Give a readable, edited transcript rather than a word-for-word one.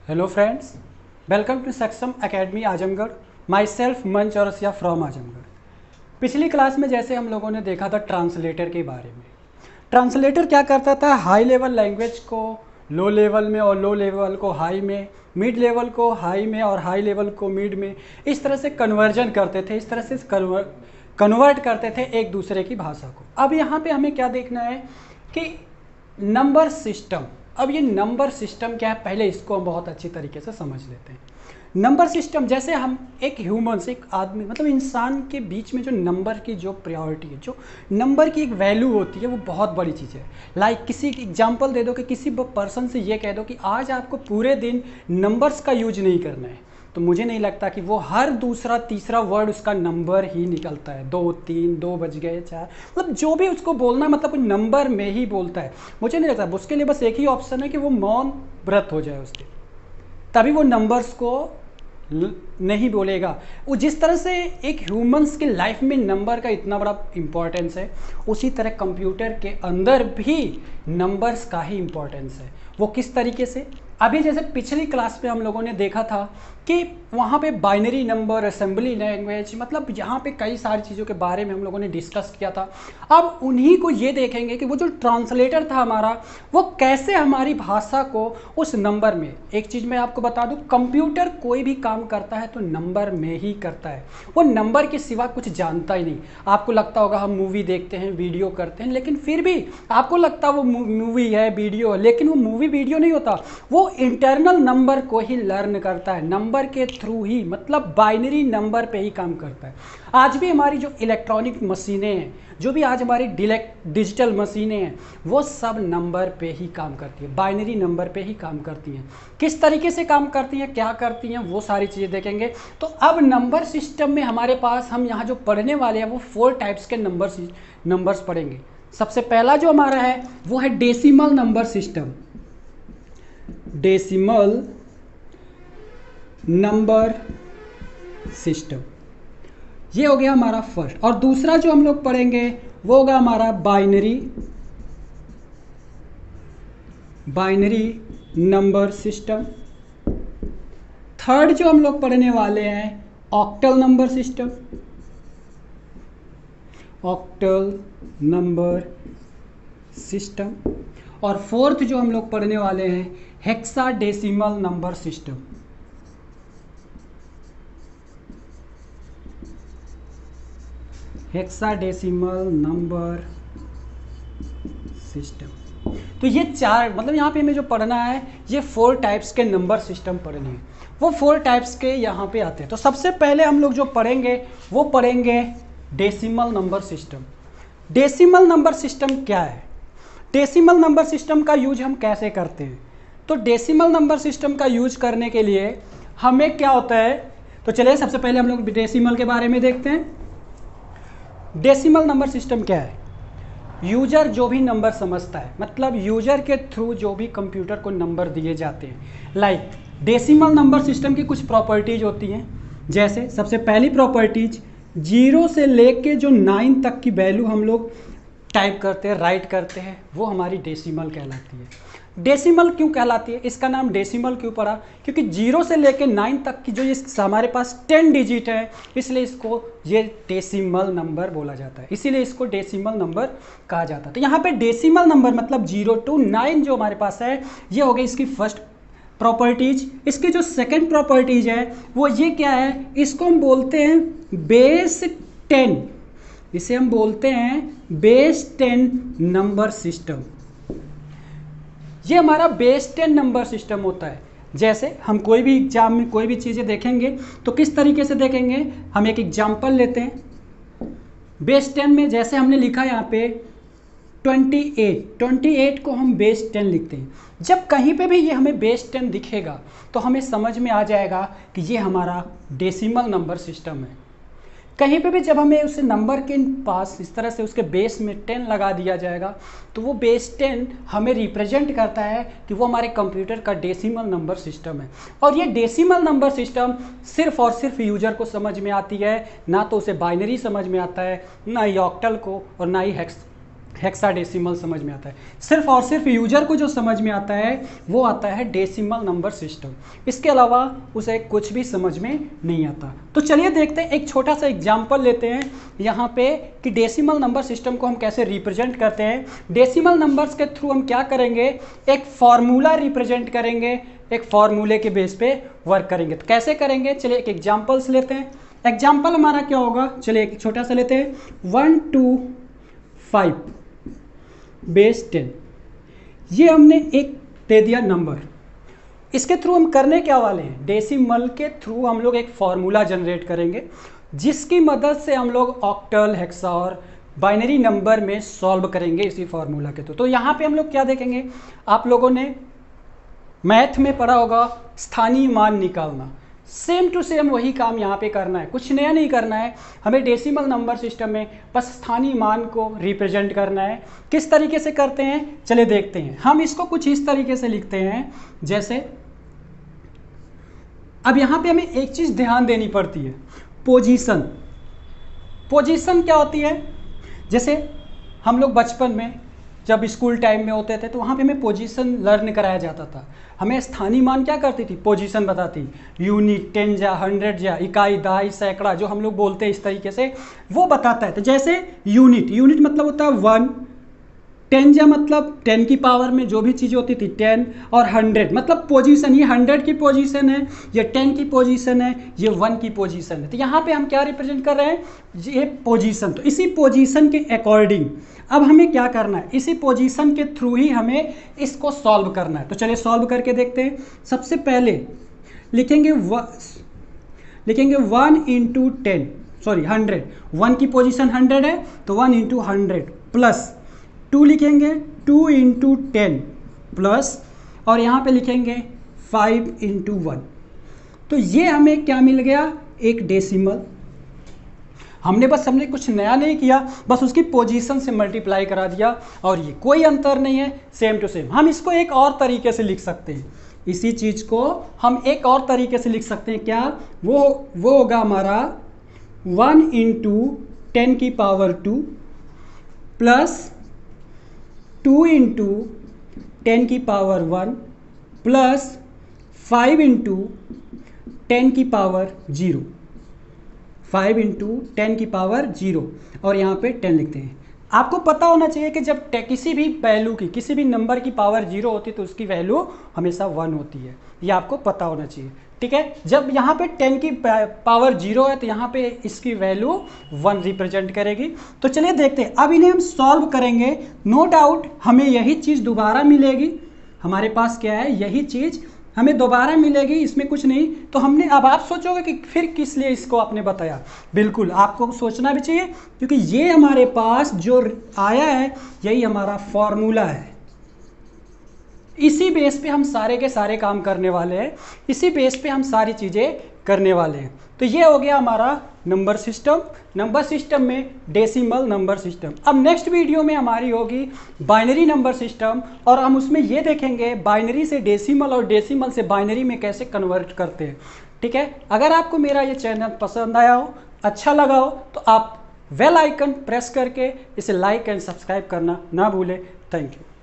Hello friends, welcome to सक्षम academy Azamgarh. My self मंच Chaurasia from Azamgarh. पिछली क्लास में जैसे हम लोगों ने देखा था ट्रांसलेटर के बारे में। ट्रांसलेटर क्या करता था, हाई लेवल लैंग्वेज को लो लेवल में और लो लेवल को हाई में, मिड लेवल को हाई में और हाई लेवल को मिड में, इस तरह से कन्वर्जन करते थे, इस तरह से कन्वर्ट करते थे एक दूसरे की भाषा को। अब यहाँ पे हमें क्या देखना है कि नंबर सिस्टम। अब ये नंबर सिस्टम क्या है, पहले इसको हम बहुत अच्छी तरीके से समझ लेते हैं। नंबर सिस्टम जैसे हम एक ह्यूमन एक आदमी मतलब इंसान के बीच में जो नंबर की जो प्रायोरिटी है, जो नंबर की एक वैल्यू होती है, वो बहुत बड़ी चीज़ है। लाइक किसी एग्जांपल दे दो कि किसी पर्सन से ये कह दो कि आज आपको पूरे दिन नंबर्स का यूज नहीं करना है, तो मुझे नहीं लगता कि वो हर दूसरा तीसरा वर्ड उसका नंबर ही निकलता है। 2 3 2 बज गए 4, मतलब जो भी उसको बोलना है मतलब नंबर में ही बोलता है। मुझे नहीं लगता, उसके लिए बस एक ही ऑप्शन है कि वो मौन व्रत हो जाए उसके, तभी वो नंबर्स को नहीं बोलेगा। वो जिस तरह से एक ह्यूमंस की लाइफ में नंबर का इतना बड़ा इंपॉर्टेंस है, उसी तरह कंप्यूटर के अंदर भी नंबर्स का ही इंपॉर्टेंस है। वो किस तरीके से, अभी जैसे पिछली क्लास में हम लोगों ने देखा था कि वहाँ पे बाइनरी नंबर, असेंबली लैंग्वेज, मतलब यहाँ पे कई सारी चीज़ों के बारे में हम लोगों ने डिस्कस किया था। अब उन्हीं को ये देखेंगे कि वो जो ट्रांसलेटर था हमारा, वो कैसे हमारी भाषा को उस नंबर में, एक चीज़ मैं आपको बता दूँ, कंप्यूटर कोई भी काम करता है तो नंबर में ही करता है। वो नंबर के सिवा कुछ जानता ही नहीं। आपको लगता होगा हम मूवी देखते हैं, वीडियो करते हैं, लेकिन फिर भी आपको लगता है वो मूवी है, वीडियो है, लेकिन वो मूवी वीडियो नहीं होता। वो इंटरनल नंबर को ही लर्न करता है, नंबर के थ्रू ही, मतलब बाइनरी नंबर पे ही काम करता है। आज भी हमारी जो इलेक्ट्रॉनिक मशीनें हैं, जो भी आज हमारी डिजिटल मशीनें हैं, वो सब नंबर पे ही काम करती है, बाइनरी नंबर पे ही काम करती हैं। किस तरीके से काम करती हैं, क्या करती हैं, वो सारी चीज़ें देखेंगे। तो अब नंबर सिस्टम में हमारे पास हम यहाँ जो पढ़ने वाले हैं वो 4 टाइप्स के नंबर्स पढ़ेंगे। सबसे पहला जो हमारा है वो है decimal number system. Decimal number system, ये हो गया हमारा फर्स्ट। और दूसरा जो हम लोग पढ़ेंगे वो होगा हमारा बाइनरी नंबर सिस्टम। थर्ड जो हम लोग पढ़ने वाले हैं octal number system, octal number system. और फोर्थ जो हम लोग पढ़ने वाले हैं hexadecimal number system. Hexadecimal number system. तो ये चार, मतलब यहाँ पे हमें जो पढ़ना है ये 4 टाइप्स के नंबर सिस्टम पढ़ने हैं। वो 4 टाइप्स के यहाँ पे आते हैं। तो सबसे पहले हम लोग जो पढ़ेंगे वो पढ़ेंगे decimal number system. Decimal number system क्या है, डेसिमल नंबर सिस्टम का यूज हम कैसे करते हैं। तो डेसिमल नंबर सिस्टम का यूज करने के लिए हमें क्या होता है, तो चलिए सबसे पहले हम लोग डेसिमल के बारे में देखते हैं। डेसिमल नंबर सिस्टम क्या है, यूजर जो भी नंबर समझता है, मतलब यूजर के थ्रू जो भी कंप्यूटर को नंबर दिए जाते हैं। लाइक डेसिमल नंबर सिस्टम की कुछ प्रॉपर्टीज होती हैं, जैसे सबसे पहली प्रॉपर्टीज 0 से लेके जो 9 तक की वैल्यू हम लोग टाइप करते हैं, राइट करते हैं, वो हमारी डेसिमल कहलाती है। डेसिमल क्यों कहलाती है, इसका नाम डेसिमल क्यों पड़ा, क्योंकि 0 से लेके 9 तक की जो ये हमारे पास 10 डिजिट है, इसलिए इसको ये डेसिमल नंबर बोला जाता है, इसीलिए इसको डेसिमल नंबर कहा जाता है। तो यहाँ पे डेसिमल नंबर मतलब 0 to 9 जो हमारे पास है, ये हो गई इसकी फर्स्ट प्रॉपर्टीज। इसकी जो सेकंड प्रॉपर्टीज है वो ये क्या है, इसको हम बोलते हैं बेस 10, इसे हम बोलते हैं बेस 10 नंबर सिस्टम। ये हमारा बेस 10 नंबर सिस्टम होता है। जैसे हम कोई भी एग्जाम में कोई भी चीज़ें देखेंगे तो किस तरीके से देखेंगे, हम एक एग्जाम्पल लेते हैं। बेस 10 में जैसे हमने लिखा यहाँ पे 28 को हम बेस 10 लिखते हैं। जब कहीं पे भी ये हमें बेस 10 दिखेगा तो हमें समझ में आ जाएगा कि ये हमारा डेसिमल नंबर सिस्टम है। कहीं पे भी जब हमें उस नंबर के पास इस तरह से उसके बेस में 10 लगा दिया जाएगा तो वो बेस 10 हमें रिप्रेजेंट करता है कि वो हमारे कंप्यूटर का डेसिमल नंबर सिस्टम है। और ये डेसिमल नंबर सिस्टम सिर्फ और सिर्फ यूजर को समझ में आती है, ना तो उसे बाइनरी समझ में आता है, ना ही ऑक्टल को और ना ही हेक्साडेसिमल समझ में आता है। सिर्फ और सिर्फ यूजर को जो समझ में आता है वो आता है डेसिमल नंबर सिस्टम, इसके अलावा उसे कुछ भी समझ में नहीं आता। तो चलिए देखते हैं, एक छोटा सा एग्जांपल लेते हैं यहाँ पे कि डेसिमल नंबर सिस्टम को हम कैसे रिप्रेजेंट करते हैं। डेसिमल नंबर्स के थ्रू हम क्या करेंगे, एक फॉर्मूला रिप्रेजेंट करेंगे, एक फॉर्मूले के बेस पे वर्क करेंगे। तो कैसे करेंगे, चलिए एक एग्जाम्पल्स लेते हैं। एग्जाम्पल हमारा क्या होगा, चलिए एक छोटा सा लेते हैं, 1 2 5 बेस 10, ये हमने एक दे दिया नंबर। इसके थ्रू हम करने क्या वाले हैं, डेसिमल के थ्रू हम लोग एक फॉर्मूला जनरेट करेंगे जिसकी मदद से हम लोग ऑक्टल, हेक्सा और बाइनरी नंबर में सॉल्व करेंगे इसी फॉर्मूला के थ्रू। तो यहाँ पे हम लोग क्या देखेंगे, आप लोगों ने मैथ में पढ़ा होगा स्थानीय मान निकालना, सेम टू सेम वही काम यहाँ पे करना है, कुछ नया नहीं करना है हमें डेसिमल नंबर सिस्टम में, बस स्थानीय मान को रिप्रेजेंट करना है। किस तरीके से करते हैं चलिए देखते हैं। हम इसको कुछ इस तरीके से लिखते हैं, जैसे अब यहाँ पे हमें एक चीज़ ध्यान देनी पड़ती है, पोजीशन। पोजीशन क्या होती है, जैसे हम लोग बचपन में जब स्कूल टाइम में होते थे तो वहाँ पे हमें पोजीशन लर्न कराया जाता था। हमें स्थानीय मान क्या करती थी, पोजीशन बताती, यूनिट, 10 जा, 100 जा, इकाई, दहाई, सैकड़ा, जो हम लोग बोलते हैं इस तरीके से वो बताता है। तो जैसे यूनिट, यूनिट मतलब होता है 1, 10 जा मतलब 10 की पावर में जो भी चीज़ होती थी 10, और 100 मतलब पोजीशन, ये 100 की पोजीशन है, ये 10 की पोजीशन है, ये 1 की पोजीशन है। तो यहाँ पे हम क्या रिप्रेजेंट कर रहे हैं, ये पोजीशन। तो इसी पोजीशन के अकॉर्डिंग अब हमें क्या करना है, इसी पोजीशन के थ्रू ही हमें इसको सॉल्व करना है। तो चलिए सॉल्व करके देखते हैं। सबसे पहले लिखेंगे 1 इंटू 10, सॉरी 100, 1 की पोजीशन 100 है तो 1 इंटू 100 प्लस 2 लिखेंगे 2 इंटू 10 प्लस, और यहाँ पे लिखेंगे 5 इंटू 1। तो ये हमें क्या मिल गया, एक डेसिमल। हमने कुछ नया नहीं किया, बस उसकी पोजीशन से मल्टीप्लाई करा दिया, और ये कोई अंतर नहीं है, सेम टू सेम। हम इसको एक और तरीके से लिख सकते हैं, इसी चीज़ को हम एक और तरीके से लिख सकते हैं। क्या, वो होगा हमारा 1 इंटू 10 की पावर 2 प्लस 2 इंटू 10 की पावर 1 प्लस 5 इंटू 10 की पावर 0, 5 इंटू 10 की पावर 0, और यहाँ पे 10 लिखते हैं। आपको पता होना चाहिए कि जब किसी भी वैल्यू की, किसी भी नंबर की पावर 0 होती है तो उसकी वैल्यू हमेशा 1 होती है, ये आपको पता होना चाहिए। ठीक है, जब यहाँ पे 10 की पावर 0 है तो यहाँ पे इसकी वैल्यू 1 रिप्रेजेंट करेगी। तो चलिए देखते हैं, अब इन्हें हम सॉल्व करेंगे। नो डाउट हमें यही चीज़ दोबारा मिलेगी, हमारे पास क्या है, यही चीज़ हमें दोबारा मिलेगी, इसमें कुछ नहीं। तो हमने, अब आप सोचोगे कि फिर किस लिए इसको आपने बताया, बिल्कुल आपको सोचना भी चाहिए, क्योंकि ये हमारे पास जो आया है यही हमारा फॉर्मूला है। इसी बेस पे हम सारे के सारे काम करने वाले हैं, इसी बेस पे हम सारी चीज़ें करने वाले हैं। तो ये हो गया हमारा नंबर सिस्टम, नंबर सिस्टम में डेसिमल नंबर सिस्टम। अब नेक्स्ट वीडियो में हमारी होगी बाइनरी नंबर सिस्टम, और हम उसमें ये देखेंगे बाइनरी से डेसिमल और डेसिमल से बाइनरी में कैसे कन्वर्ट करते हैं। ठीक है, अगर आपको मेरा ये चैनल पसंद आया हो, अच्छा लगा हो, तो आप बेल आइकन प्रेस करके इसे लाइक एंड सब्सक्राइब करना ना भूलें। Thank you.